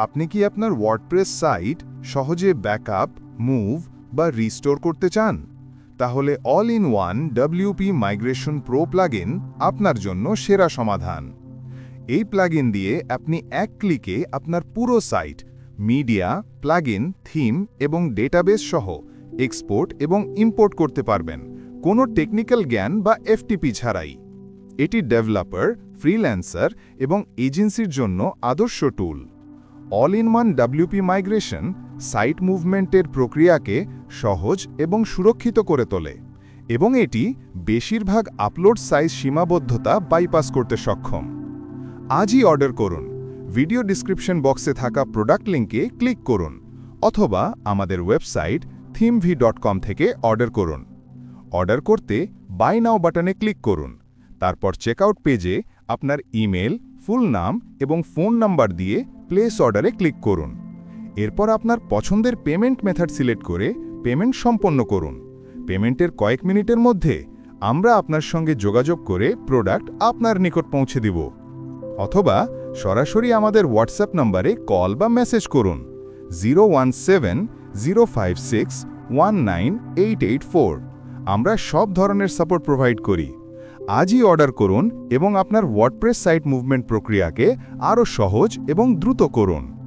আপনি কি আপনার ওয়ার্ডপ্রেস সাইট সহজে ব্যাকআপ, মুভ বা রিস্টোর করতে চান? তাহলে all in one WP migration pro plugin আপনার জন্য সেরা সমাধান। এই প্লাগইন দিয়ে আপনি এক ক্লিকে আপনার পুরো সাইট, মিডিয়া, প্লাগইন, থিম এবং ডেটাবেস সহ এক্সপোর্ট এবং ইম্পোর্ট করতে পারবেন, কোনো টেকনিক্যাল জ্ঞান বা এফটিপি ছাড়াই। এটি ডেভেলপার, ফ্রিল্যান্সার এবং এজেন্সির জন্য আদর্শ tool. All in one WP migration site মুভমেন্টের প্রক্রিয়াকে সহজ এবং সুরক্ষিত করে তোলে এবং এটি বেশিরভাগ আপলোড সাইজ সীমাবদ্ধতা বাইপাস করতে সক্ষম। আজই অর্ডার করুন। ভিডিও ডিসক্রিপশন বক্সে থাকা প্রোডাক্ট লিঙ্কে ক্লিক করুন অথবা আমাদের ওয়েবসাইট thimv.com থেকে অর্ডার করুন। অর্ডার করতে বাই নাও বাটনে ক্লিক করুন। তারপর চেকআউট পেজে আপনার ইমেল, ফুল নাম এবং ফোন নাম্বার দিয়ে প্লেস অর্ডারে ক্লিক করুন। এরপর আপনার পছন্দের পেমেন্ট মেথড সিলেক্ট করে পেমেন্ট সম্পন্ন করুন। পেমেন্টের কয়েক মিনিটের মধ্যে আমরা আপনার সঙ্গে যোগাযোগ করে প্রোডাক্ট আপনার নিকট পৌঁছে দিব। অথবা সরাসরি আমাদের হোয়াটসঅ্যাপ নম্বরে কল বা মেসেজ করুন 017-056-19884। আমরা সব ধরনের সাপোর্ট প্রোভাইড করি। আজই অর্ডার করুন এবং আপনার ওয়ার্ডপ্রেস সাইট মুভমেন্ট প্রক্রিয়াকে আরও সহজ এবং দ্রুত করুন।